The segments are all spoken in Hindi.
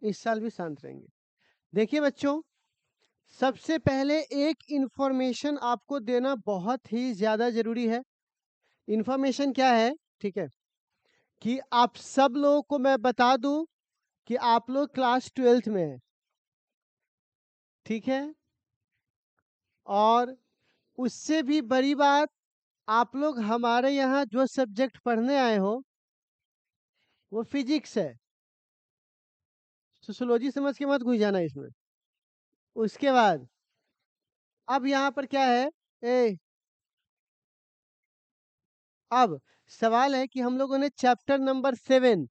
इस साल भी शांत रहेंगे। देखिए बच्चों, सबसे पहले एक इंफॉर्मेशन आपको देना बहुत ही ज्यादा जरूरी है। इंफॉर्मेशन क्या है? ठीक है, कि आप सब लोगों को मैं बता दूं कि आप लोग क्लास 12th में हैं, ठीक है। और उससे भी बड़ी बात, आप लोग हमारे यहाँ जो सब्जेक्ट पढ़ने आए हो वो फिजिक्स है। सोशियोलॉजी समझ के मत घुस जाना इसमें। उसके बाद अब यहाँ पर क्या है, ए अब सवाल है कि हम लोगों ने चैप्टर नंबर 7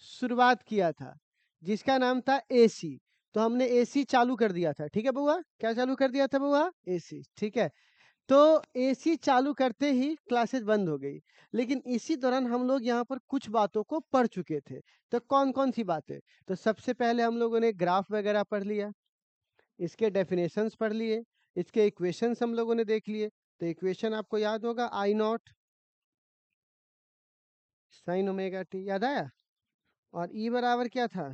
शुरुआत किया था, जिसका नाम था एसी। तो हमने एसी चालू कर दिया था, ठीक है बउआ? क्या चालू कर दिया था बउआ? एसी, ठीक है। तो एसी चालू करते ही क्लासेस बंद हो गई, लेकिन इसी दौरान हम लोग यहाँ पर कुछ बातों को पढ़ चुके थे। तो कौन कौन सी बातें? तो सबसे पहले हम लोगों ने ग्राफ वगैरह पढ़ लिया, इसके डेफिनेशंस पढ़ लिए, इसके इक्वेशंस हम लोगों ने देख लिए। तो इक्वेशन आपको याद होगा, आई नॉट साइन ओमेगा टी, याद आया? और ई बराबर क्या था?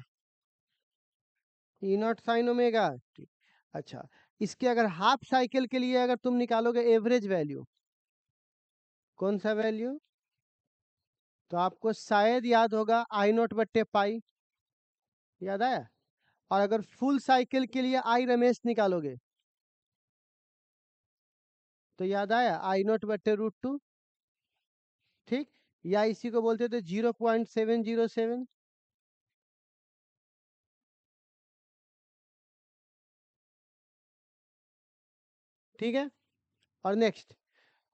ई नॉट साइन ओमेगा टी। अच्छा, इसके अगर हाफ साइकिल के लिए अगर तुम निकालोगे एवरेज वैल्यू, कौन सा वैल्यू? तो आपको शायद याद होगा आई नॉट बट्टे पाई, याद आया? और अगर फुल साइकिल के लिए आई रमेश निकालोगे तो याद आया आई नॉट बट्टे √2, ठीक। या इसी को बोलते थे 0.707, ठीक है। और नेक्स्ट,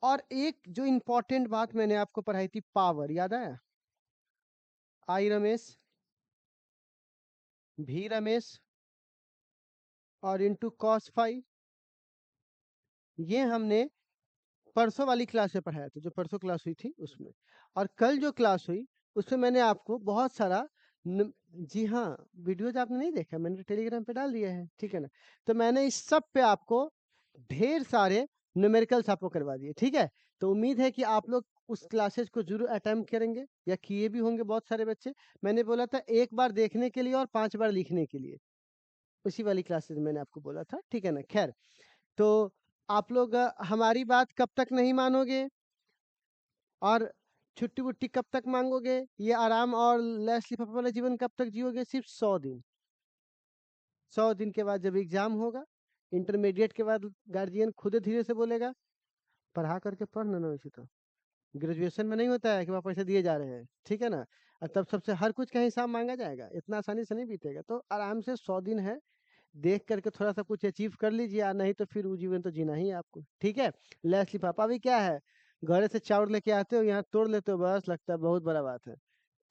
और एक जो इंपॉर्टेंट बात मैंने आपको पढ़ाई थी, पावर, याद आया? आई रमेश, भी रमेश और इंटू कॉस फाई, ये हमने परसों वाली क्लास में पढ़ाया था, जो परसों क्लास हुई थी उसमें। और कल जो क्लास हुई उसमें मैंने आपको बहुत सारा जी हाँ, वीडियोज आपने नहीं देखा, मैंने टेलीग्राम पे डाल दिया है, ठीक है ना। तो मैंने इस सब पे आपको ढेर सारे न्यूमेरिकल्स आपको करवा दिए, ठीक है। तो उम्मीद है कि आप लोग उस क्लासेस को जरूर अटेम्प्ट करेंगे, या किए भी होंगे बहुत सारे बच्चे। मैंने बोला था एक बार देखने के लिए और 5 बार लिखने के लिए, उसी वाली क्लासेस मैंने आपको बोला था, ठीक है ना। खैर, तो आप लोग हमारी बात कब तक नहीं मानोगे और छुट्टी वुट्टी कब तक मांगोगे? ये आराम और लैस लिफाफा वाला जीवन कब तक जियोगे? सिर्फ 100 दिन। 100 दिन के बाद जब एग्जाम होगा, इंटरमीडिएट के बाद गार्जियन खुद धीरे से बोलेगा पढ़ा करके पढ़ना ना, वैसे तो ग्रेजुएशन में नहीं होता है कि वहाँ पैसे दिए जा रहे हैं, ठीक है ना। और तब सबसे हर कुछ का हिसाब मांगा जाएगा, इतना आसानी से नहीं बीतेगा। तो आराम से 100 दिन है, देख करके थोड़ा सा कुछ अचीव कर लीजिए, या नहीं तो फिर वो जीवन तो जीना ही है आपको, ठीक है। लेस्ली पापा भी क्या है, घर से चावल लेके आते हो, यहाँ तोड़ लेते हो, बस लगता है बहुत बड़ा बात है।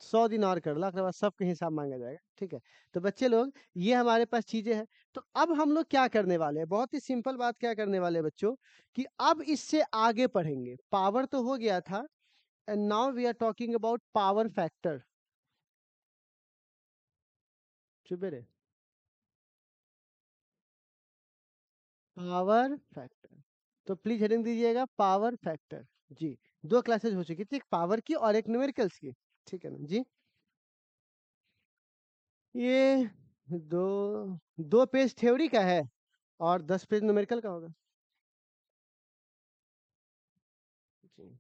100 दिन और कर लो, उसके बाद सबके हिसाब मांगा जाएगा, ठीक है। तो बच्चे लोग, ये हमारे पास चीजें हैं। तो अब हम लोग क्या करने वाले हैं? बहुत ही सिंपल बात क्या करने वाले हैं बच्चों, कि अब इससे आगे पढ़ेंगे। पावर तो हो गया था, and now we are talking about power factor. चुप रहे। पावर फैक्टर, तो प्लीज हेडिंग दीजिएगा पावर फैक्टर। जी, 2 क्लासेस हो चुकी थी, एक पावर की और एक न्यूमेरिकल्स की, ठीक है ना जी। ये दो 2 पेज थ्योरी का है और 10 पेज न्यूमेरिकल का होगा जी।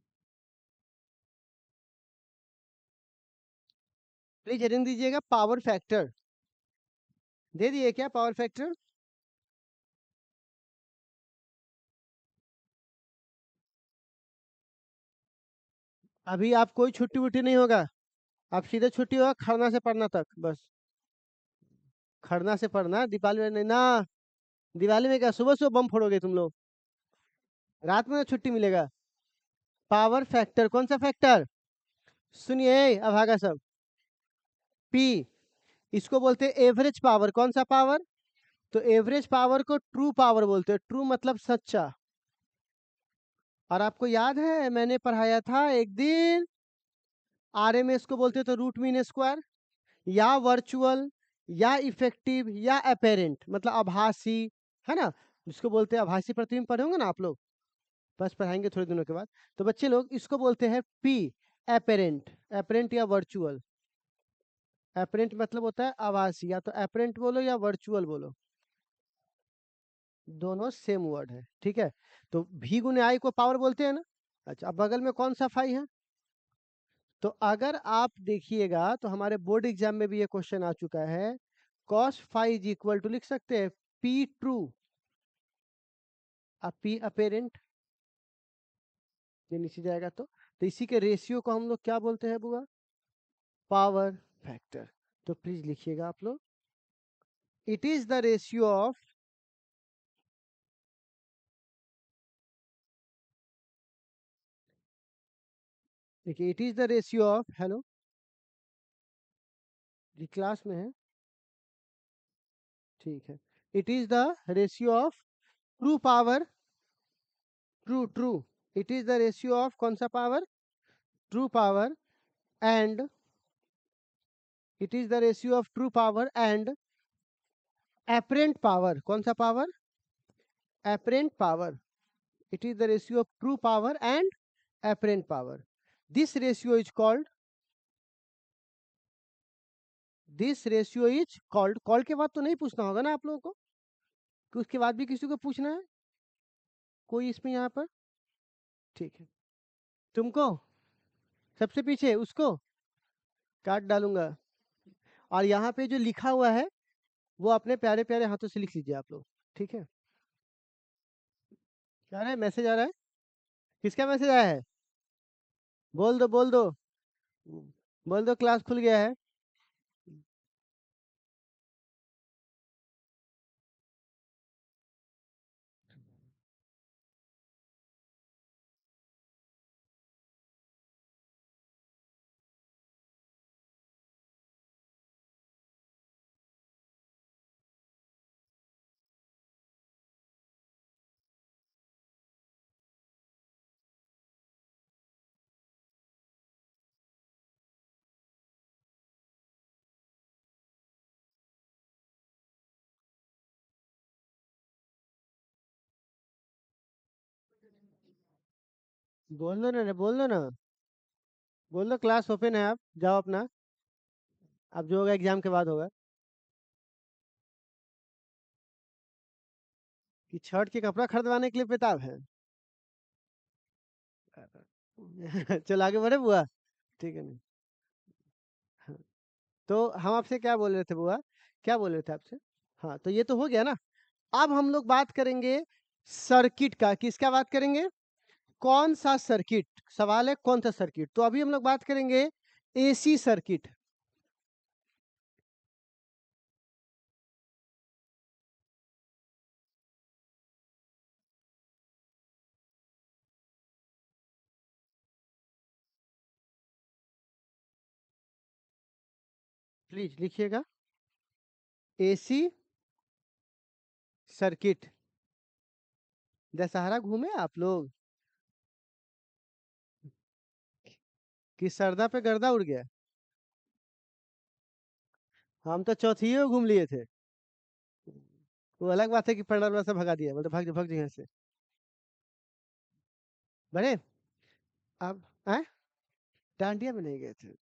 प्लीज हेडिंग दीजिएगा पावर फैक्टर। दे दिए क्या पावर फैक्टर? अभी आप कोई छुट्टी वुट्टी नहीं होगा, आप सीधे छुट्टी होगा खरना से पढ़ना तक, बस खरना से पढ़ना, दीपावली में नहीं ना। दिवाली में क्या सुबह सुबह बम फोड़ोगे तुम लोग? रात में छुट्टी मिलेगा। पावर फैक्टर, कौन सा फैक्टर? सुनिए अभागा सब, पी, इसको बोलते हैं एवरेज पावर। कौन सा पावर? तो एवरेज पावर को ट्रू पावर बोलते हैं, ट्रू मतलब सच्चा। और आपको याद है मैंने पढ़ाया था एक दिन, आरएमएस को बोलते तो रूट मीन स्क्वायर, या वर्चुअल, या इफेक्टिव, या अपेरेंट, मतलब आभासी, है ना। जिसको बोलते हैं आभासी प्रतिबिंब, पढ़े होंगे ना आप लोग, बस पढ़ाएंगे थोड़े दिनों के बाद। तो बच्चे लोग इसको बोलते हैं पी, अपेरेंट, अपेरेंट या वर्चुअल। एपरेंट मतलब होता है आभासी, या तो एपरेंट बोलो या वर्चुअल बोलो, दोनों सेम वर्ड है, ठीक है। तो भी गुने आई को पावर बोलते हैं ना। अच्छा, अब बगल में कौन सा फाई है? तो अगर आप देखिएगा तो हमारे बोर्ड एग्जाम में भी ये क्वेश्चन आ चुका है, cos phi is equal to, लिख सकते हैं P ट्रू P अपेरेंट, ये नीचे जाएगा तो इसी के रेशियो को हम लोग क्या बोलते हैं बुआ? Power factor. तो प्लीज लिखिएगा आप लोग, it is the ratio of, देखिए it is the ratio of, hello जी क्लास में है, ठीक है, it is the ratio of true power, true true, it is the ratio of कौन सा power? True power, and it is the ratio of true power and apparent power, कौन सा power? apparent power, it is the ratio of true power and apparent power. This ratio is called, this ratio is called, call के बाद तो नहीं पूछना होगा ना आप लोगों को, कि उसके बाद भी किसी को पूछना है कोई इसमें यहाँ पर? ठीक है, तुमको सबसे पीछे उसको काट डालूंगा, और यहाँ पे जो लिखा हुआ है वो अपने प्यारे प्यारे हाथों से लिख लीजिए आप लोग, ठीक है। क्या रहा है? मैसेज आ रहा है? किसका मैसेज आया है? बोल दो बोल दो, बोल दो क्लास खुल गया है। बोल दो ना, बोल दो ना, बोल दो क्लास ओपन है, आप जाओ अपना, अब जो होगा एग्जाम के बाद होगा। कि छठ के कपड़ा खरीदवाने के लिए बेताब है? चलो आगे बढ़े बुआ, ठीक है ना। हाँ, तो हम आपसे क्या बोल रहे थे बुआ, क्या बोल रहे थे आपसे? हाँ, तो ये तो हो गया ना। अब हम लोग बात करेंगे सर्किट का, किसका बात करेंगे? कौन सा सर्किट, सवाल है कौन सा सर्किट, तो अभी हम लोग बात करेंगे एसी सर्किट। प्लीज लिखिएगा, एसी सर्किट। दशहरा घूमे आप लोग कि सरदा पे गर्दा उड़ गया? हम तो चौथियो घूम लिए थे। वो अलग बात है कि पंडाल वाला से भगा दिया, बोलते भाग जा यहाँ से। बड़े, अब आए, डांडिया में नहीं गए थे।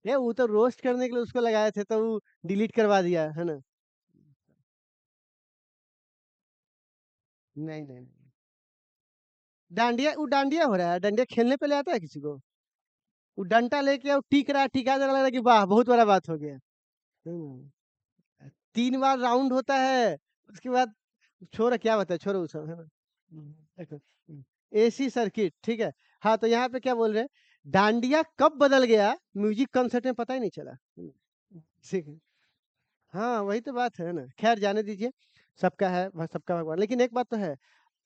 ये वो तो रोस्ट करने के लिए उसको लगाए थे, तो वो डिलीट करवा दिया है ना। नहीं नहीं नहीं, डांडिया, वो डांडिया हो रहा है, डांडिया खेलने पे ले आता है किसी को? वो डंडा लेके वो टीक रहा है, टीका जरा लग रहा है कि वाह बहुत बड़ा बात हो गया। 3 बार राउंड होता है, उसके बाद छोड़ो, क्या बताए, छोड़ो वो सब, है ना। देखो, एसी सर्किट, ठीक है। हाँ, तो यहाँ पे क्या बोल रहे हैं, डांडिया कब बदल गया म्यूजिक कंसर्ट में पता ही नहीं चला। ठीक है, हाँ वही तो बात है ना, खैर जाने दीजिए, सबका है सबका भगवान। लेकिन एक बात तो है,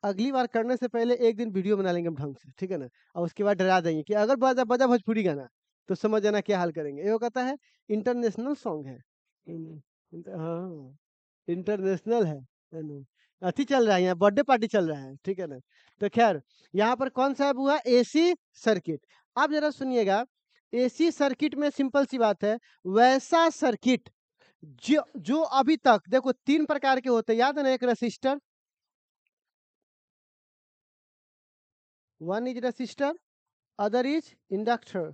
अगली बार करने से पहले एक दिन वीडियो बना लेंगे हम ढंग से, ठीक है ना, और उसके बाद डरा देंगे कि अगर बजा बजा भोजपुरी गाना, तो समझ जाना क्या हाल करेंगे। ये कहता है इंटरनेशनल सॉन्ग है। हाँ, इंटरनेशनल है ना। अथी चल रहा है यहाँ, बर्थडे पार्टी चल रहा है, ठीक है ना। तो खैर, यहाँ पर कौन सा हुआ, एसी सर्किट। अब जरा सुनिएगा, एसी सर्किट में सिंपल सी बात है, वैसा सर्किट जो जो अभी तक देखो 3 प्रकार के होते हैं, याद है ना, एक resistor, one is resistor, other is inductor,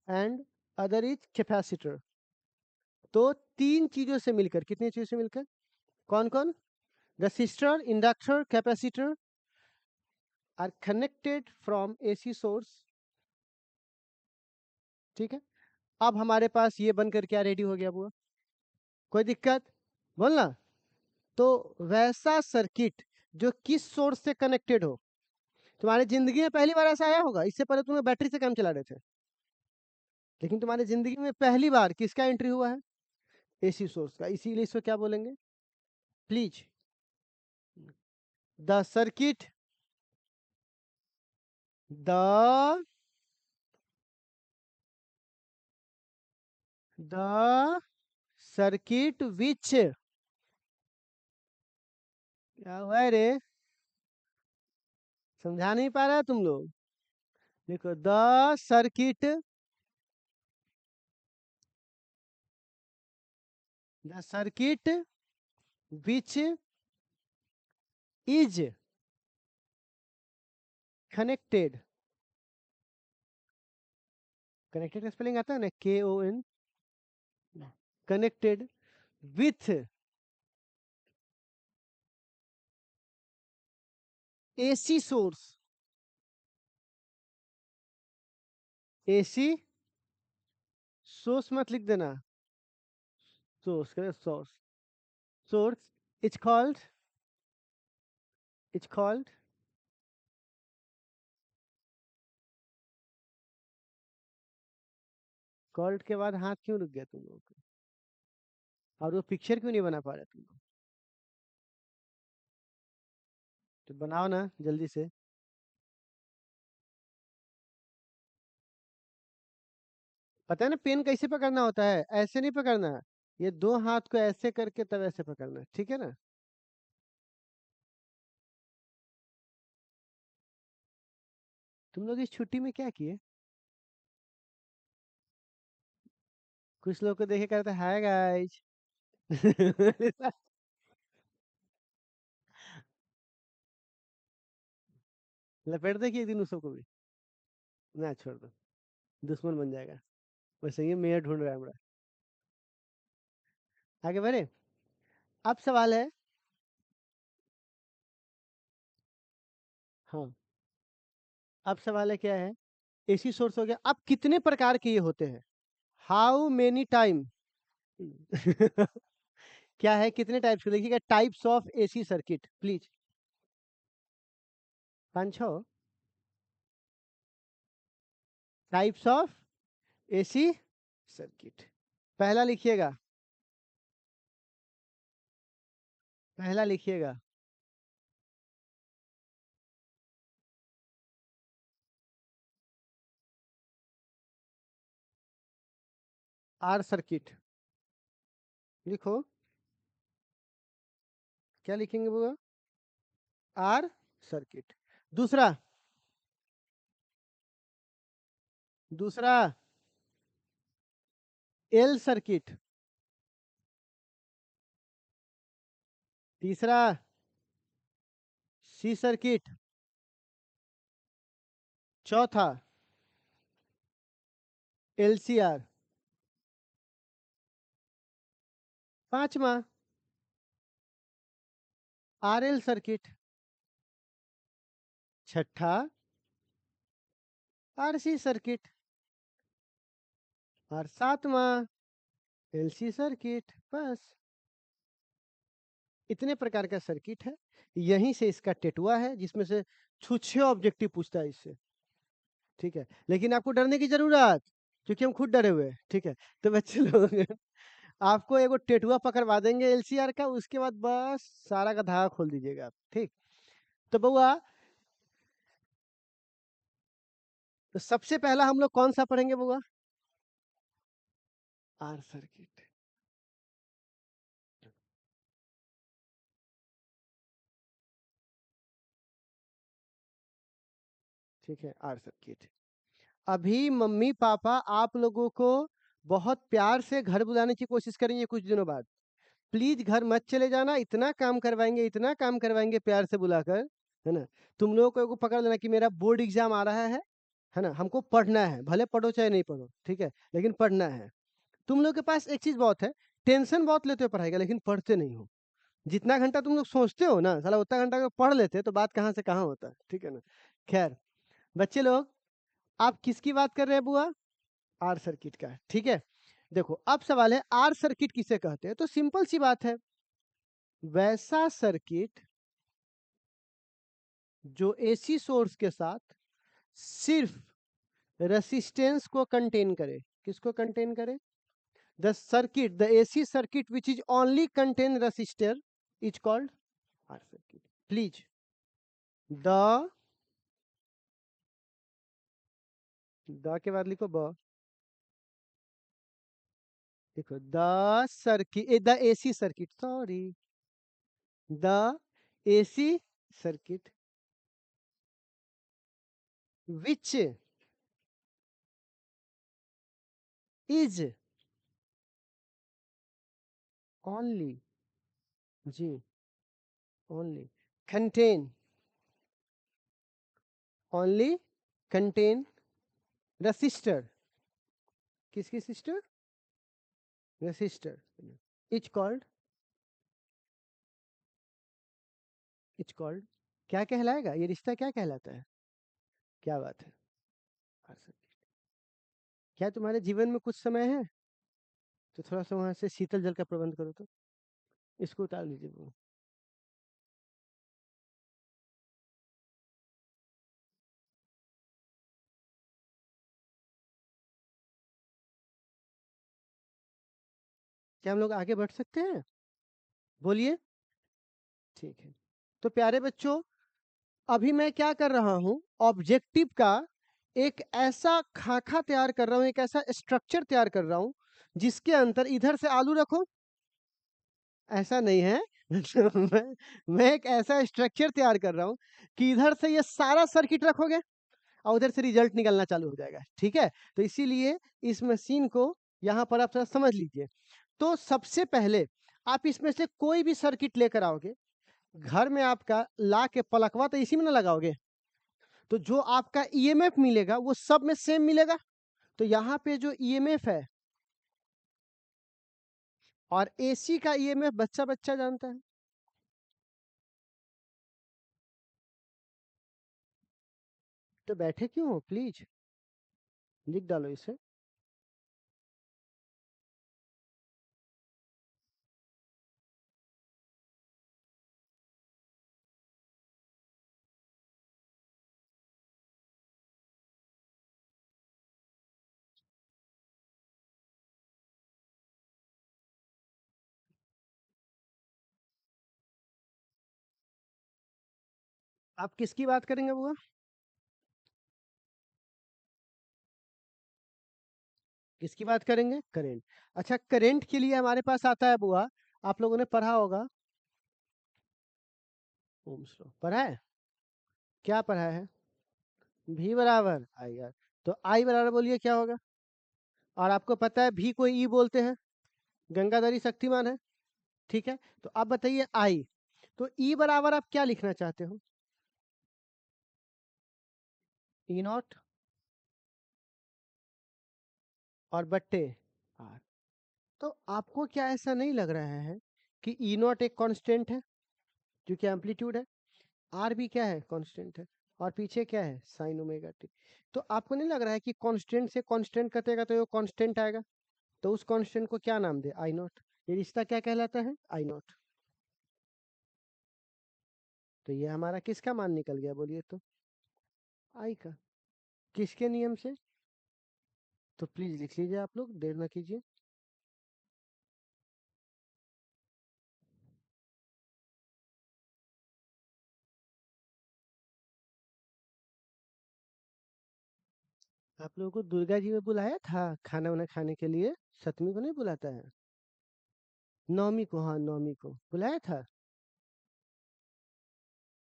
and other is capacitor. तो तीन चीजों से मिलकर, कितनी चीजों से मिलकर, कौन कौन, resistor, inductor, capacitor are connected from AC source. ठीक है, अब हमारे पास ये बनकर क्या रेडी हो गया बुआ, कोई दिक्कत बोलना। तो वैसा सर्किट जो किस सोर्स से कनेक्टेड हो, तुम्हारी जिंदगी में पहली बार ऐसा आया होगा, इससे पहले तुम्हें बैटरी से काम चला रहे थे, लेकिन तुम्हारी जिंदगी में पहली बार किसका एंट्री हुआ है, एसी सोर्स का। इसीलिए इसको क्या बोलेंगे, please the circuit, the the circuit विच, क्या हुआ है रे, समझा नहीं पा रहा है तुम लोग। देखो, the circuit, the circuit which is connected, connected का स्पेलिंग आता है ना, KON, connected with AC source, AC source मत लिख देना, source source, source is called, is called, called के बाद हाथ क्यों रुक गया तुम लोगों का, और वो पिक्चर क्यों नहीं बना पा रहे तुम लोग, तो बनाओ ना जल्दी से। पता है ना पेन कैसे पकड़ना होता है, ऐसे नहीं पकड़ना है, ये दो हाथ को ऐसे करके तब ऐसे पकड़ना है, ठीक है ना। तुम लोग इस छुट्टी में क्या किए, कुछ लोग को देखे करते हाय गाइस। लपेट दे कि एक दिन उस सबको भी, ना छोड़ दो, दुश्मन बन जाएगा। वैसे ये मेयर ढूंढ रहा है हमारा। आगे बढ़े, अब सवाल है, हाँ, अब सवाल है क्या है, एसी सोर्स हो गया, अब कितने प्रकार के ये होते हैं, हाउ मेनी टाइम। क्या है, कितने टाइप्स के, देखिएगा, types of AC circuit please, पांच छह टाइप्स ऑफ एसी सर्किट। पहला लिखिएगा, पहला लिखिएगा, आर सर्किट, लिखो, क्या लिखेंगे वो, आर सर्किट। दूसरा, दूसरा एल सर्किट। तीसरा सी सर्किट। चौथा LCR। पांचवा RL सर्किट। छठा RC सर्किट। और सातवां LC सर्किट। बस इतने प्रकार का सर्किट है, यहीं से इसका टेटुआ है, जिसमें से छुच्छे ऑब्जेक्टिव पूछता है इससे, ठीक है। लेकिन आपको डरने की जरूरत, क्योंकि हम खुद डरे हुए हैं, ठीक है। तो बच्चे लोग, आपको एगो टेटुआ पकड़वा देंगे LCR का, उसके बाद बस सारा का धागा खोल दीजिएगा आप, ठीक। तो बउआ, तो सबसे पहला हम लोग कौन सा पढ़ेंगे बउआ, आर सर्किट, ठीक है, आर सर्किट। अभी मम्मी पापा आप लोगों को बहुत प्यार से घर बुलाने की कोशिश करेंगे कुछ दिनों बाद, प्लीज घर मत चले जाना, इतना काम करवाएंगे, इतना काम करवाएंगे प्यार से बुलाकर, है ना। तुम लोगों को एगो पकड़ लेना कि मेरा बोर्ड एग्जाम आ रहा है, है ना, हमको पढ़ना है, भले पढ़ो चाहे नहीं पढ़ो, ठीक है, लेकिन पढ़ना है। तुम लोग के पास एक चीज बहुत है, टेंशन बहुत लेते हो पढ़ाई का, लेकिन पढ़ते नहीं हो। जितना घंटा तुम लोग सोचते हो ना, साला उतना घंटा अगर पढ़ लेते तो बात कहाँ से कहाँ होता, ठीक है ना। खैर बच्चे लोग, आप किसकी बात कर रहे हैं बुआ? आर सर्किट का, ठीक है। देखो अब सवाल है, आर सर्किट किसे कहते हैं? तो सिंपल सी बात है, वैसा सर्किट जो एसी सोर्स के साथ सिर्फ रेसिस्टेंस को कंटेन करे। किसको कंटेन करे? The circuit, the AC circuit which is only contain resistor is called R circuit. Please, the के बाद लिखो ब, देखो the circuit, the AC circuit, sorry, the AC circuit which is only, जी, only contain, only contain resistor। किसकी sister? resistor। Is called, is called, क्या कहलाएगा ये रिश्ता, क्या कहलाता है? क्या बात है, क्या तुम्हारे जीवन में कुछ समय है तो थोड़ा सा वहां से शीतल जल का प्रबंध करो, तो इसको उतार लीजिए वो। क्या हम लोग आगे बढ़ सकते हैं? बोलिए। ठीक है, तो प्यारे बच्चों, अभी मैं क्या कर रहा हूं, ऑब्जेक्टिव का एक ऐसा खाका तैयार कर रहा हूं, एक ऐसा स्ट्रक्चर तैयार कर रहा हूं जिसके अंदर इधर से आलू रखो, ऐसा नहीं है। मैं एक ऐसा स्ट्रक्चर तैयार कर रहा हूं कि इधर से ये सारा सर्किट रखोगे और उधर से रिजल्ट निकलना चालू हो जाएगा, ठीक है। तो इसीलिए इस मशीन को यहाँ पर आप थोड़ा समझ लीजिए। तो सबसे पहले आप इसमें से कोई भी सर्किट लेकर आओगे, घर में आपका ला के पलकवा तो इसी में ना लगाओगे, तो जो आपका ईएमएफ मिलेगा वो सब में सेम मिलेगा। तो यहाँ पे जो ईएमएफ है और एसी का ईएमएफ बच्चा बच्चा जानता है। तो बैठे क्यों हो, प्लीज लिख डालो इसे। आप किसकी बात करेंगे बुआ? किसकी बात करेंगे? करेंट। अच्छा, करेंट के लिए हमारे पास आता है बुआ, आप लोगों ने पढ़ा होगा, ओम्स लॉ पढ़ा है। क्या पढ़ा है? भी बराबर आई आर। तो आई बराबर बोलिए क्या होगा? और आपको पता है भी को ई बोलते हैं, गंगाधरी शक्तिमान है, ठीक है। तो आप बताइए आई, तो ई बराबर आप क्या लिखना चाहते हो? ई नॉट और बट्टे आर। तो आपको क्या ऐसा नहीं लग रहा है कि ई नॉट एक कांस्टेंट है जो कि एम्पलीट्यूड है, आर भी क्या है, कांस्टेंट है, और पीछे क्या है, साइन ओमेगा टी। तो आपको नहीं लग रहा है कि कांस्टेंट से कांस्टेंट कटेगा तो ये कांस्टेंट आएगा, तो उस कांस्टेंट को क्या नाम दे, आई नॉट। ये रिश्ता क्या कहलाता है, आई नॉट। तो ये हमारा किसका मान निकल गया बोलिए तो? आई का। किसके नियम से? तो प्लीज लिख लीजिए, आप लोग देर ना कीजिए। आप लोगों को दुर्गा जी में बुलाया था खाना वाना खाने के लिए, सतमी को नहीं बुलाता है? नवमी को, हाँ नवमी को बुलाया था।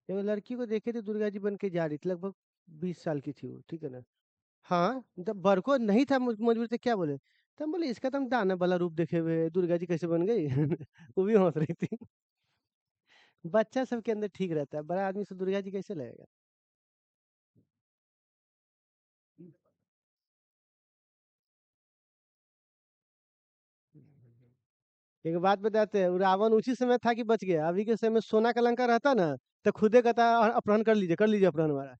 एक लड़की को देखे थे दुर्गा जी बन के जा रही थी, लगभग 20 साल की थी वो, ठीक है ना। हाँ, जब बरको नहीं था मजबूर थे, क्या बोले, तब बोले इसका तो हम दाना वाला रूप देखे हुए हैं, दुर्गा जी कैसे बन गई। वो भी हंस रही थी। बच्चा सबके अंदर ठीक रहता है, बड़ा आदमी से दुर्गा जी कैसे लगेगा? एक बात बताते हैं, रावण उसी समय था कि बच गया। अभी के समय में सोना का लंका रहता ना, तो खुदे कहता अपहरण कर लीजिए अपहरण हमारा।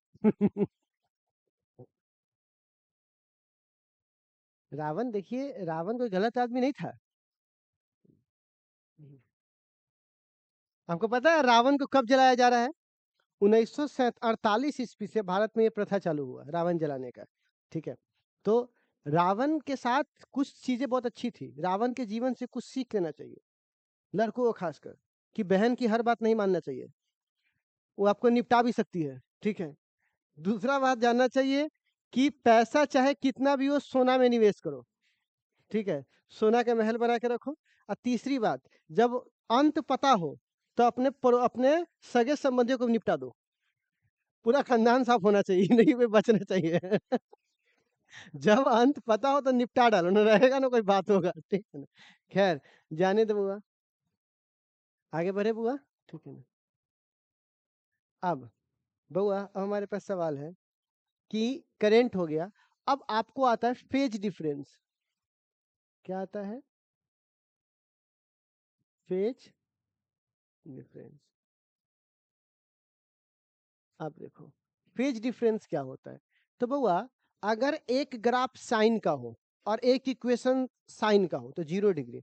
रावण देखिए, रावण कोई गलत आदमी नहीं था। हमको पता है रावण को कब जलाया जा रहा है। 1948 ईस्वी से भारत में ये प्रथा चालू हुआ रावण जलाने का। ठीक है, तो रावण के साथ कुछ चीजें बहुत अच्छी थी। रावण के जीवन से कुछ सीख लेना चाहिए, लड़कों को खासकर, कि बहन की हर बात नहीं मानना चाहिए, वो आपको निपटा भी सकती है। ठीक है, दूसरा बात जानना चाहिए कि पैसा चाहे कितना भी हो, सोना में निवेश करो। ठीक है, सोना के महल बना के रखो। और तीसरी बात, जब अंत पता हो तो अपने सगे संबंधियों को निपटा दो। पूरा खानदान साफ होना चाहिए, नहीं पे बचना चाहिए। जब अंत पता हो तो निपटा डालो, ना रहेगा ना कोई बात होगा। ठीक है ना, खैर जाने दो बुआ, आगे बढ़े बुआ। ठीक है ना, अब बुआ अब हमारे पास सवाल है कि करंट हो गया, अब आपको आता है फेज डिफरेंस। क्या आता है? Phase difference. अब देखो फेज डिफरेंस क्या होता है। तो बउआ, अगर एक ग्राफ साइन का हो और एक इक्वेशन साइन का हो तो 0 डिग्री,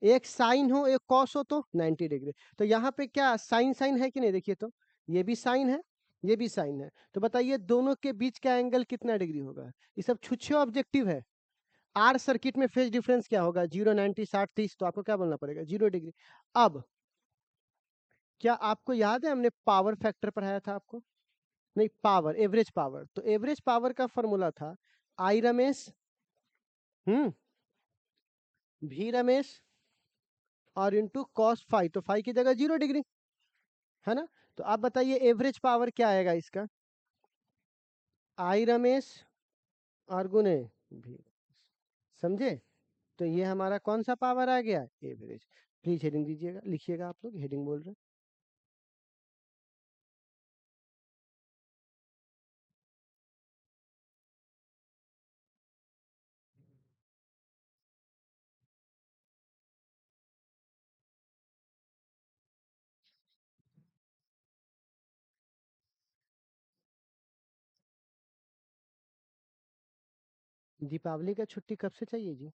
एक साइन हो एक कॉस हो तो 90 डिग्री। तो यहाँ पे क्या साइन साइन है कि नहीं? देखिए तो ये भी साइन है, ये भी साइन है। तो बताइए दोनों के बीच का एंगल कितना डिग्री होगा? ये सब छुच्छे ऑब्जेक्टिव है। आर सर्किट में फेज डिफरेंस क्या होगा? 0, 90, 60, 30। तो आपको क्या बोलना पड़ेगा? 0 डिग्री। अब क्या आपको याद है हमने पावर फैक्टर पढ़ाया था आपको? नहीं, पावर, एवरेज पावर। तो एवरेज पावर का फॉर्मूला था आई रमेश भी रमेश और इंटू कॉस फाइव। तो फाइव की जगह 0 डिग्री है ना। तो आप बताइए एवरेज पावर क्या आएगा इसका? आई रमेश और गुने भी। समझे? तो ये हमारा कौन सा पावर आ गया? एवरेज। प्लीज हेडिंग दीजिएगा, लिखिएगा, आप लोग हेडिंग बोल रहे हैं। दीपावली का छुट्टी कब से चाहिए जी?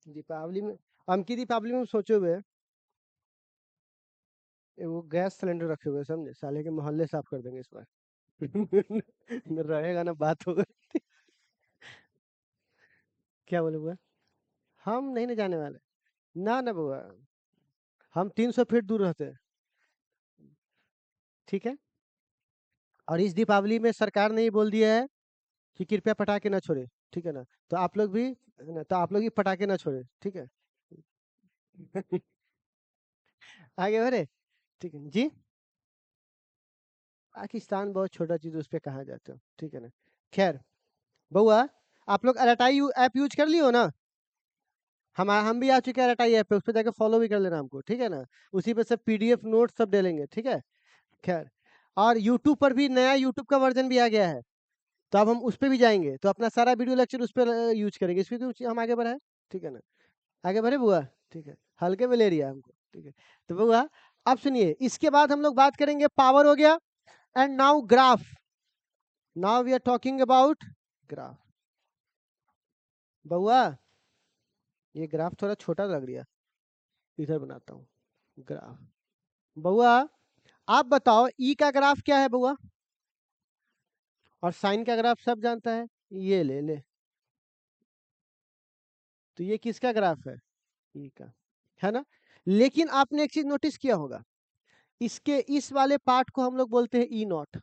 दीपावली में, हम की दीपावली में सोचे हुए हैं, वो गैस सिलेंडर रखे हुए हैं, समझे? साले के मोहल्ले साफ कर देंगे इस बार। न रहेगा ना बात होगा। क्या बोले बुआ? हम नहीं न जाने वाले। ना ना बुआ, हम 300 फीट दूर रहते हैं। ठीक है, और इस दीपावली में सरकार ने ये बोल दिया है कि कृपया पटाखे ना छोड़े। ठीक है ना, तो आप लोग भी, तो आप लोग भी पटाखे ना छोड़े। ठीक है। आगे बढ़े। ठीक है जी। पाकिस्तान बहुत छोटा चीज, उस पर कहाँ जाते हो? ठीक है ना, खैर बउआ, आप लोग अराटाई ऐप यूज कर लियो ना? हम भी आ चुके हैं अराटाई ऐप पे, उस पर जाकर फॉलो भी कर लेना हमको। ठीक है ना, उसी पे सब पीडीएफ नोट सब डालेंगे। ठीक है, खैर, और यूट्यूब पर भी नया यूट्यूब का वर्जन भी आ गया है, तो अब हम उस पे भी जाएंगे, तो अपना सारा वीडियो लेक्चर उस पर यूज करेंगे। इसमें क्यों हम आगे बढ़े? ठीक है ना, आगे बढ़े बुआ। ठीक है, हल्के में ले लिया हमको। ठीक है, तो बुआ अब सुनिए, इसके बाद हम लोग बात करेंगे, पावर हो गया, and now graph. Now we are talking about graph. बुआ ये ग्राफ थोड़ा छोटा लग रहा है, इधर बनाता हूँ ग्राफ। बुआ आप बताओ ई का ग्राफ क्या है बुआ? और साइन का ग्राफ सब जानता है, ये ले ले। तो ये किसका ग्राफ है? ई का, है ना। लेकिन आपने एक चीज नोटिस किया होगा, इसके इस वाले पार्ट को हम लोग बोलते हैं ई नॉट।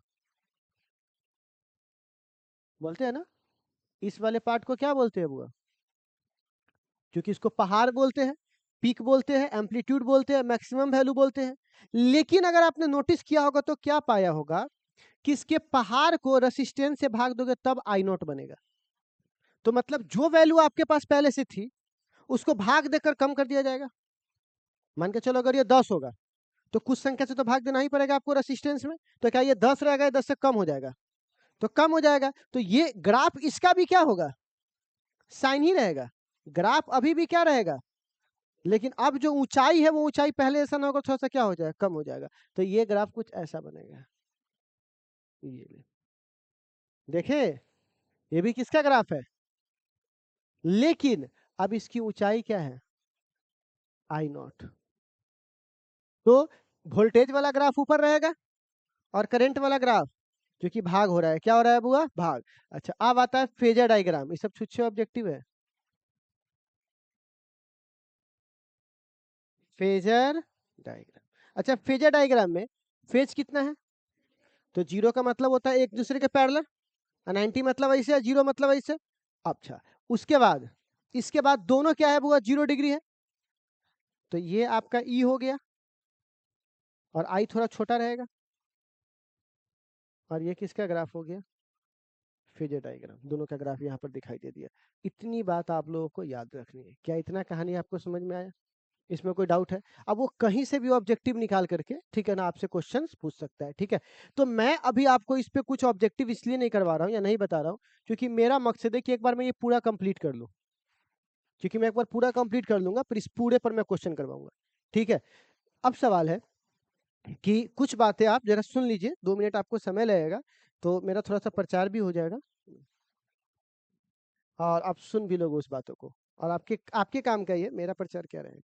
बोलते हैं ना, इस वाले पार्ट को क्या बोलते हैं बुआ? क्योंकि इसको पहाड़ बोलते हैं, पीक बोलते हैं, एम्पलीट्यूड बोलते हैं, मैक्सिमम वैल्यू बोलते हैं। लेकिन अगर आपने नोटिस किया होगा तो क्या पाया होगा कि इसके पहाड़ को रेसिस्टेंस से भाग दोगे तब आई नॉट बनेगा। तो मतलब जो वैल्यू आपके पास पहले से थी उसको भाग देकर कम कर दिया जाएगा। मान के चलो अगर ये 10 होगा तो कुछ संख्या से तो भाग देना ही पड़ेगा आपको रेसिस्टेंस में। तो क्या ये 10 रहेगा, 10 से कम हो जाएगा? तो कम हो जाएगा। तो ये ग्राफ इसका भी क्या होगा? साइन ही रहेगा, ग्राफ अभी भी क्या रहेगा, लेकिन अब जो ऊंचाई है वो ऊंचाई पहले ऐसा ना होगा, थोड़ा सा क्या हो जाएगा, कम हो जाएगा। तो ये ग्राफ कुछ ऐसा बनेगा, ये देखे, ये भी किसका ग्राफ है, लेकिन अब इसकी ऊंचाई क्या है, I0। तो वोल्टेज वाला ग्राफ ऊपर रहेगा और करंट वाला ग्राफ जो कि भाग हो रहा है, क्या हो रहा है बुआ, भाग। अच्छा, अब आता है फेजर डायग्राम, ये सब छुच्छे ऑब्जेक्टिव है। फेजर डायग्राम, अच्छा फेजर डायग्राम में फेज कितना है, तो 0 का मतलब होता है एक दूसरे के पैरेलल, 90 मतलब ऐसे, 0 मतलब ऐसे। अच्छा, उसके बाद इसके बाद दोनों क्या है बुआ, 0 डिग्री है, तो ये आपका ई हो गया और आई थोड़ा छोटा रहेगा, और ये किसका ग्राफ हो गया, फेजर डायग्राम, दोनों का ग्राफ यहाँ पर दिखाई दे दिया। इतनी बात आप लोगों को याद रखनी है, क्या इतना कहानी आपको समझ में आया, इसमें कोई डाउट है। अब वो कहीं से भी ऑब्जेक्टिव निकाल करके, ठीक है ना, आपसे क्वेश्चंस पूछ सकता है, ठीक है। तो मैं अभी आपको इस पे कुछ ऑब्जेक्टिव इसलिए नहीं करवा रहा हूँ या नहीं बता रहा हूँ, क्योंकि मेरा मकसद है कि एक बार मैं ये पूरा कंप्लीट कर लूँ, क्योंकि मैं एक बार पूरा कंप्लीट कर लूंगा फिर इस पूरे पर मैं क्वेश्चन करवाऊंगा, ठीक है। अब सवाल है कि कुछ बातें आप जरा सुन लीजिए, 2 मिनट आपको समय लगेगा, तो मेरा थोड़ा सा प्रचार भी हो जाएगा और आप सुन भी लोगे उस बातों को, और आपके आपके काम का ये, मेरा प्रचार क्या रहेगा।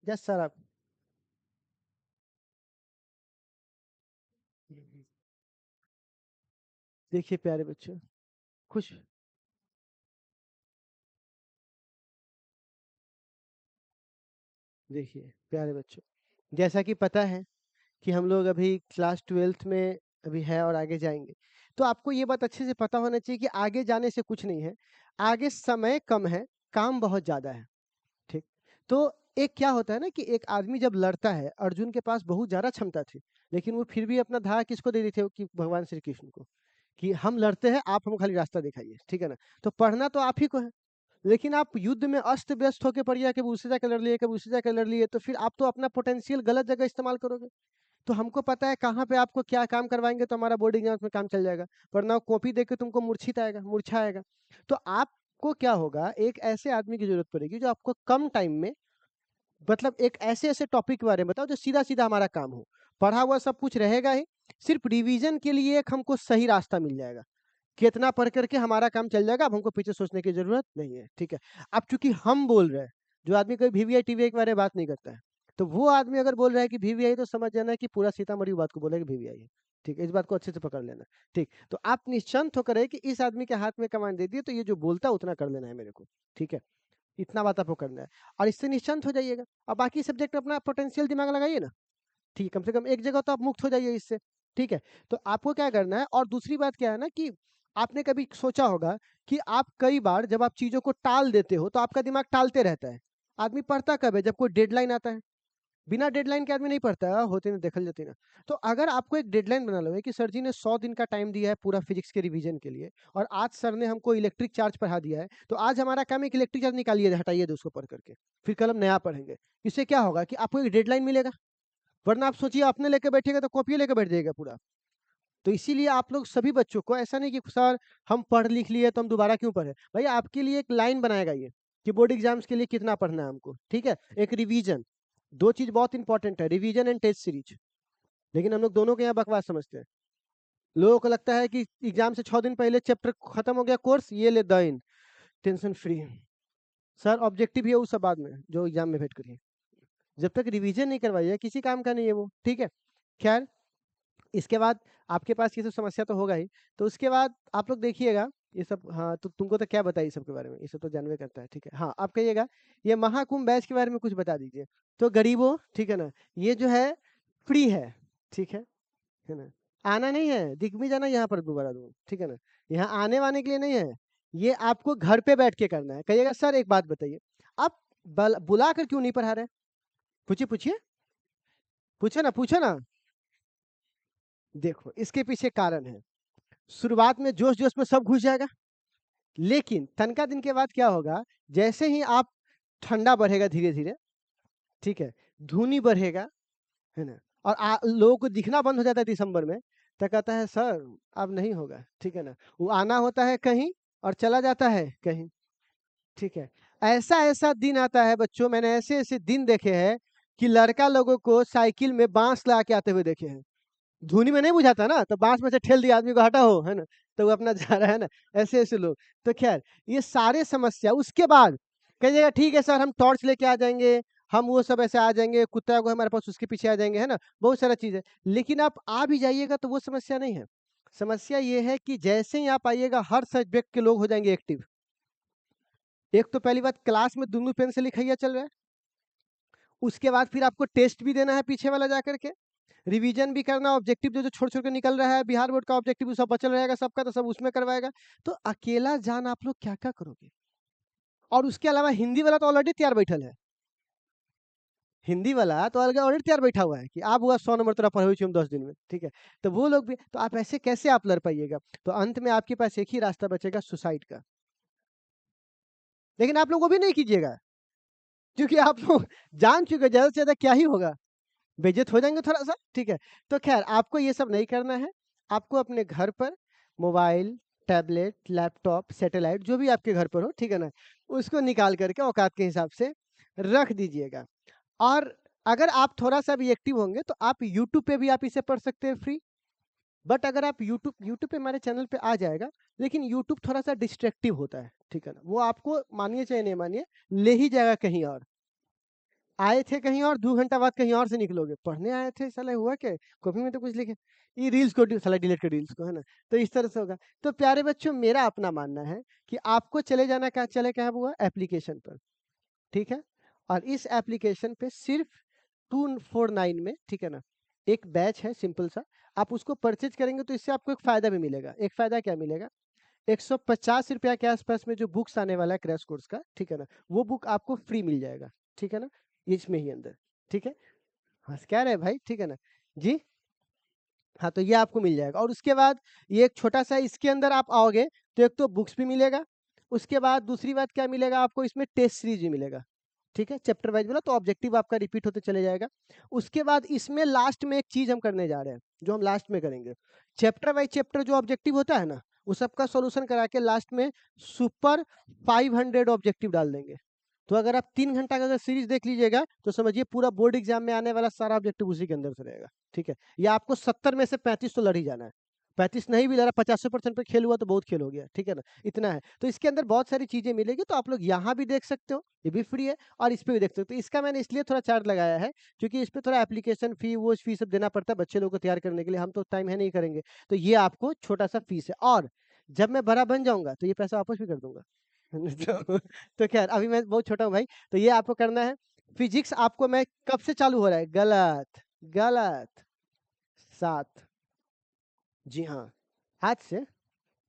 जस्ट सर आप देखिए प्यारे बच्चों, खुश, देखिए प्यारे बच्चों, जैसा कि पता है कि हम लोग अभी क्लास 12th में अभी है और आगे जाएंगे, तो आपको ये बात अच्छे से पता होना चाहिए कि आगे जाने से कुछ नहीं है, आगे समय कम है, काम बहुत ज्यादा है, ठीक। तो एक क्या होता है ना कि एक आदमी जब लड़ता है, अर्जुन के पास बहुत ज्यादा क्षमता थी, लेकिन वो फिर भी अपना धार किसको दे देते हो, कि भगवान श्री कृष्ण को, कि हम लड़ते हैं, आप हम खाली रास्ता दिखाइए, ठीक है ना। तो पढ़ना तो आप ही को है, लेकिन आप युद्ध में अस्त व्यस्त होकर पड़ जाके उससे जाकर लड़ लिए, कभी उससे जाकर लड़ लिए, तो फिर आप तो अपना पोटेंशियल गलत जगह इस्तेमाल करोगे। तो हमको पता है कहाँ पे आपको क्या काम करवाएंगे तो हमारा बोर्ड एग्जाम में काम चल जाएगा, वरना कॉपी देख के तुमको मूर्छित आएगा, मूर्छा आएगा। तो आपको क्या होगा, एक ऐसे आदमी की जरूरत पड़ेगी जो आपको कम टाइम में, मतलब एक ऐसे ऐसे टॉपिक के बारे में बताओ जो सीधा सीधा हमारा काम हो, पढ़ा हुआ सब कुछ रहेगा ही, सिर्फ रिवीजन के लिए एक हमको सही रास्ता मिल जाएगा, कितना पढ़ करके हमारा काम चल जाएगा, अब हमको पीछे सोचने की जरूरत नहीं है, ठीक है। अब चूंकि हम बोल रहे हैं, जो आदमी कोई VVI TVI के बारे में बात नहीं करता है, तो वो आदमी अगर बोल रहा है कि VVI, तो समझ जाना है कि पूरा सीतामढ़ी बात को बोलेगा VVI है, ठीक है, इस बात को अच्छे से पकड़ लेना, ठीक। तो आप निश्चिंत होकर है कि इस आदमी के हाथ में कमान दे दिए, तो ये जो बोलता है उतना कर लेना है मेरे को, ठीक है, इतना बात आपको करना है, और इससे निश्चिंत हो जाइएगा। अब बाकी सब्जेक्ट अपना पोटेंशियल दिमाग लगाइए ना, ठीक है, कम से कम एक जगह तो आप मुक्त हो जाइए इससे, ठीक है। तो आपको क्या करना है, और दूसरी बात क्या है ना कि आपने कभी सोचा होगा कि आप कई बार जब आप चीजों को टाल देते हो तो आपका दिमाग टालते रहता है। आदमी पढ़ता कब है, जब कोई डेडलाइन आता है, बिना डेडलाइन के आदमी नहीं पढ़ता है, होते ना देखल जाती ना। तो अगर आपको एक डेडलाइन बना लो है कि सर जी ने 100 दिन का टाइम दिया है पूरा फिजिक्स के रिवीजन के लिए, और आज सर ने हमको इलेक्ट्रिक चार्ज पढ़ा दिया है, तो आज हमारा काम है कि इलेक्ट्रिक चार्ज निकालिए, हटाइए दो उसको पढ़ करके, फिर कल हम नया पढ़ेंगे। इससे क्या होगा कि आपको एक डेडलाइन मिलेगा, वरना आप सोचिए अपने लेके बैठेगा तो कॉपी लेके बैठ जाएगा पूरा। तो इसीलिए आप लोग सभी बच्चों को ऐसा नहीं कि सर हम पढ़ लिख लिए तो हम दोबारा क्यों पढ़े, भाई आपके लिए एक लाइन बनाएगा ये कि बोर्ड एग्जाम्स के लिए कितना पढ़ना है हमको, ठीक है। एक रिवीजन, दो चीज बहुत इंपॉर्टेंट है, रिवीजन एंड टेस्ट सीरीज, लेकिन हम लोग दोनों को यहाँ बकवास समझते हैं। लोगों को लगता है कि एग्जाम से 6 दिन पहले चैप्टर खत्म हो गया कोर्स, ये ले the tension free. Sir objective है वो सब बाद में जो एग्जाम में भेंट करिए, जब तक रिवीजन नहीं करवाइए किसी काम का नहीं है वो, ठीक है। खैर, इसके बाद आपके पास ये सब समस्या तो होगा ही, तो उसके बाद आप लोग देखिएगा ये सब, हाँ तो तुमको तो क्या बताइए सब के बारे में, ये सब तो जानवे करता है, ठीक है। हाँ आप कहिएगा ये महाकुंभ बैच के बारे में कुछ बता दीजिए। तो गरीबों, ठीक है ना, ये जो है फ्री है ना, आना नहीं है, दिख भी जाना यहाँ पर दोबारा दो, ठीक है ना, यहाँ आने वाने के लिए नहीं है, ये आपको घर पे बैठ के करना है। कहिएगा सर एक बात बताइए, आप बुला कर क्यों नहीं पढ़ा रहे, पूछिए पूछिए, पूछो ना। देखो इसके पीछे कारण है, शुरुआत में जोश जोश में सब घुस जाएगा, लेकिन तनका दिन के बाद क्या होगा, जैसे ही आप ठंडा बढ़ेगा धीरे धीरे, ठीक है, धुनी बढ़ेगा, है ना, और लोगों को दिखना बंद हो जाता है दिसंबर में, तो कहता है सर अब नहीं होगा, ठीक है ना। वो आना होता है कहीं और चला जाता है कहीं, ठीक है। ऐसा ऐसा दिन आता है बच्चों, मैंने ऐसे ऐसे दिन देखे हैं कि लड़का लोगों को साइकिल में बांस लगा के आते हुए देखे हैं। धुनी में नहीं बुझाता ना, तो बांस में से ठेल दिया आदमी को, हटा हो, है ना, तो वो अपना जा रहा है ना। ऐसे ऐसे लोग, तो खैर ये सारे समस्या। उसके बाद कहिएगा ठीक है सर हम टॉर्च लेके आ जाएंगे, हम वो सब ऐसे आ जाएंगे, कुत्ता को हमारे पास उसके पीछे आ जाएंगे, है ना, बहुत सारा चीज है। लेकिन आप आ भी जाइएगा तो वो समस्या नहीं है। समस्या ये है कि जैसे ही आप आइएगा हर सब्जेक्ट के लोग हो जाएंगे एक्टिव। एक तो पहली बात, क्लास में दुनू पेन से लिखाइया चल रहा है। उसके बाद फिर आपको टेस्ट भी देना है पीछे वाला जाकर के, रिवीजन भी करना, ऑब्जेक्टिव जो जो छोड़ छोड़ के निकल रहा है, बिहार बोर्ड का ऑब्जेक्टिव सब बचल रहेगा सबका, तो सब उसमें करवाएगा। तो अकेला जान आप लोग क्या क्या करोगे। और उसके अलावा हिंदी वाला तो ऑलरेडी तैयार बैठल है, हिंदी वाला तो ऑलरेडी तैयार बैठा हुआ है कि आप हुआ 100 नंबर तरह पढ़े हम 10 दिन में, ठीक है। तो वो लोग भी, तो आप ऐसे कैसे आप लड़ पाइएगा। तो अंत में आपके पास एक ही रास्ता बचेगा, सुसाइड का। लेकिन आप लोग वो भी नहीं कीजिएगा, क्योंकि आप लोग जान चुके ज्यादा से ज्यादा क्या ही होगा, बेइज्जत हो जाएंगे थोड़ा सा, ठीक है। तो खैर आपको ये सब नहीं करना है। आपको अपने घर पर मोबाइल, टैबलेट, लैपटॉप, सैटेलाइट जो भी आपके घर पर हो, ठीक है ना, उसको निकाल करके औकात के हिसाब से रख दीजिएगा। और अगर आप थोड़ा सा भी एक्टिव होंगे तो आप यूट्यूब पे भी आप इसे पढ़ सकते हैं फ्री। बट अगर आप यूट्यूब पे हमारे चैनल पे आ जाएगा, लेकिन यूट्यूब थोड़ा सा डिस्ट्रैक्टिव होता है, ठीक है ना। वो आपको मानिए चाहे नहीं मानिए ले ही जाएगा कहीं और। आए थे कहीं और, 2 घंटा बाद कहीं और से निकलोगे, पढ़ने आए थे साला हुआ क्या, कॉपी में तो कुछ लिखे, ये रील्स को साला डिलीट कर रील्स को, है ना। तो इस तरह से होगा। तो प्यारे बच्चों मेरा अपना मानना है कि आपको चले जाना, क्या चले क्या हुआ, एप्लीकेशन पर, ठीक है। और इस एप्लीकेशन पे सिर्फ 249 में, ठीक है ना, एक बैच है सिंपल सा, आप उसको परचेज करेंगे तो इससे आपको एक फायदा भी मिलेगा। एक फायदा क्या मिलेगा, 150 रुपया के आसपास में जो बुक्स आने वाला है क्रैश कोर्स का, ठीक है ना, वो बुक आपको फ्री मिल जाएगा, ठीक है ना, इसमें ही अंदर, ठीक है। हाँ क्या रहे भाई, ठीक है ना जी। हाँ तो ये आपको मिल जाएगा। और उसके बाद ये एक छोटा सा, इसके अंदर आप आओगे तो एक तो बुक्स भी मिलेगा, उसके बाद दूसरी बात क्या मिलेगा आपको, इसमें टेस्ट सीरीज भी मिलेगा, ठीक है, चैप्टर वाइज वाला, तो ऑब्जेक्टिव आपका रिपीट होते चले जाएगा। उसके बाद इसमें लास्ट में एक चीज हम करने जा रहे हैं, जो हम लास्ट में करेंगे, चैप्टर वाइज चैप्टर जो ऑब्जेक्टिव होता है ना, उस सबका सॉल्यूशन करा के लास्ट में सुपर 500 ऑब्जेक्टिव डाल देंगे। तो अगर आप 3 घंटा का अगर सीरीज देख लीजिएगा तो समझिए पूरा बोर्ड एग्जाम में आने वाला सारा ऑब्जेक्टिव उसी के अंदर से रहेगा, ठीक है। या आपको 70 में से 35 तो लड़ ही जाना है, 35 नहीं भी लड़ा, 50% पे खेल हुआ तो बहुत खेल हो गया, ठीक है ना, इतना है। तो इसके अंदर बहुत सारी चीजें मिलेगी, तो आप लोग यहाँ भी देख सकते हो, ये भी फ्री है, और इस पे भी देख सकते हो। इसका मैंने इसलिए थोड़ा चार्ज लगाया है क्योंकि इस पे थोड़ा एप्लीकेशन फी, वो फी सब देना पड़ता है बच्चे लोगों को तैयार करने के लिए, हम तो टाइम है नहीं करेंगे, तो ये आपको छोटा सा फीस है। और जब मैं बड़ा बन जाऊंगा तो ये पैसा वापस भी कर दूंगा। तो खैर अभी मैं बहुत छोटा हूँ भाई, तो ये आपको करना है। फिजिक्स आपको मैं कब से चालू हो रहा है, गलत गलत, 7, जी हाँ, आज से,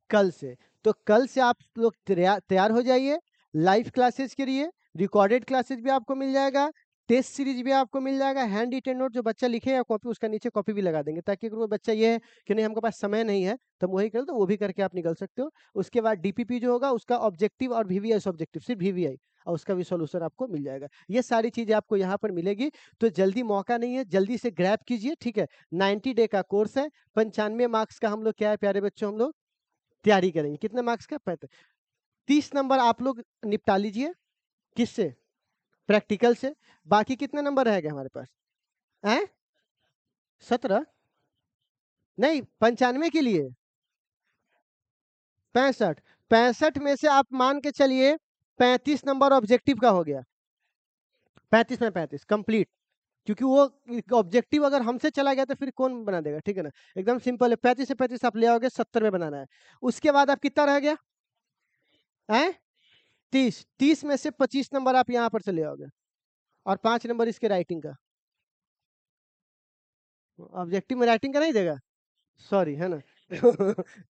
कल से। तो कल से आप लोग तैयार हो जाइए लाइव क्लासेस के लिए। रिकॉर्डेड क्लासेस भी आपको मिल जाएगा, टेस्ट सीरीज भी आपको मिल जाएगा, हैंड रिटेन नोट जो बच्चा लिखेगा कॉपी, उसका नीचे कॉपी भी लगा देंगे, ताकि अगर वो बच्चा ये है कि नहीं हमके पास समय नहीं है तो वही कर, तो वो भी करके आप निकल सकते हो। उसके बाद डीपीपी जो होगा उसका ऑब्जेक्टिव और वीवीआई ऑब्जेक्टिव, सिर्फ वीवीआई, और उसका भी सोल्यूशन आपको मिल जाएगा। ये सारी चीजें आपको यहाँ पर मिलेगी, तो जल्दी मौका नहीं है, जल्दी से ग्रैब कीजिए, ठीक है। 90 डे का कोर्स है, 95 मार्क्स का हम लोग क्या है प्यारे बच्चों, हम लोग तैयारी करेंगे। कितने मार्क्स का, 30 नंबर आप लोग निपटा लीजिए, किससे, प्रैक्टिकल से। बाकी कितने नंबर रहेगा हमारे पास, हैं, 17, नहीं 95 के लिए 65, 65 में से आप मान के चलिए 35 नंबर ऑब्जेक्टिव का हो गया, 35 में 35 कंप्लीट। क्योंकि वो ऑब्जेक्टिव अगर हमसे चला गया तो फिर कौन बना देगा, ठीक है ना। एकदम सिंपल है, 35 से 35 आप ले आओगे, 70 में बनाना है। उसके बाद आप कितना रह गया, हैं, 30, 30 में से 25 नंबर आप यहाँ पर से ले आओगे, और 5 नंबर इसके राइटिंग का। ऑब्जेक्टिव में राइटिंग का नहीं देगा, सॉरी, है ना।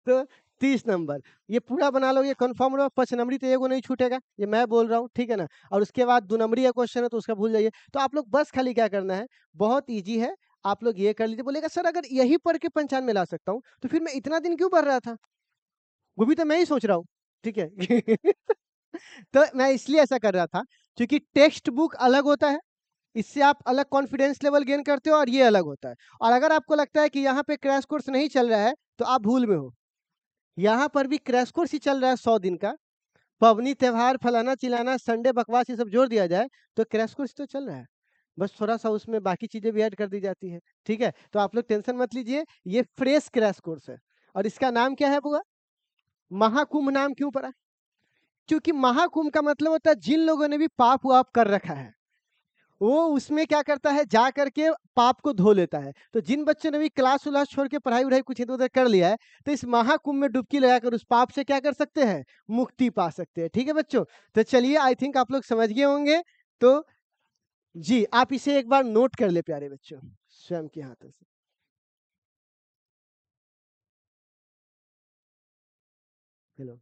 तो 30 नंबर ये पूरा बना लो, ये कंफर्म रहो, 5 नंबरी तो एगो नहीं छूटेगा, ये मैं बोल रहा हूँ, ठीक है ना। और उसके बाद 2 नंबरी का क्वेश्चन है तो उसका भूल जाइए। तो आप लोग बस खाली क्या करना है, बहुत ईजी है, आप लोग ये कर लीजिए। बोलेगा सर अगर यही पढ़ के 95 में ला सकता हूँ तो फिर मैं इतना दिन क्यों पढ़ रहा था, वो भी तो मैं ही सोच रहा हूँ, ठीक है। तो मैं इसलिए ऐसा कर रहा था क्योंकि टेक्स्ट बुक अलग होता है, इससे आप अलग कॉन्फिडेंस लेवल गेन करते हो और ये अलग होता है। और अगर आपको लगता है कि यहाँ पे क्रैश कोर्स नहीं चल रहा है, तो आप भूल में हो। यहाँ पर भी क्रैश कोर्स ही चल रहा है 100 दिन का। पबनी, त्योहार, फलाना-चिलाना, संडे, बकवास ये सब जोड़ दिया जाए, तो क्रैश कोर्स तो चल रहा है। बस थोड़ा-सा उसमें बाकी चीज़ें भी ऐड कर दी जाती हैं, ठीक है? तो आप लोग टेंशन मत लीजिए, ये फ्रेश क्रैश कोर्स है। और इसका नाम क्या है बुआ? महाकुंभ नाम क्यों पड़ा? क्योंकि महाकुंभ का मतलब होता है जिन लोगों ने भी पाप-वाप कर रखा है, वो उसमें क्या करता है, जा कर के पाप को धो लेता है। तो जिन बच्चों ने भी क्लास-व्लास छोड़ के पढ़ाई-वढ़ाई कुछ इधर-उधर कर लिया है, तो इस महाकुंभ में डुबकी लगाकर उस पाप से क्या कर सकते हैं, मुक्ति पा सकते हैं। ठीक है बच्चों? तो चलिए आई थिंक आप लोग समझ गए होंगे। तो जी, आप इसे एक बार नोट कर लें प्यारे बच्चों, स्वयं के हाथों से। हेलो।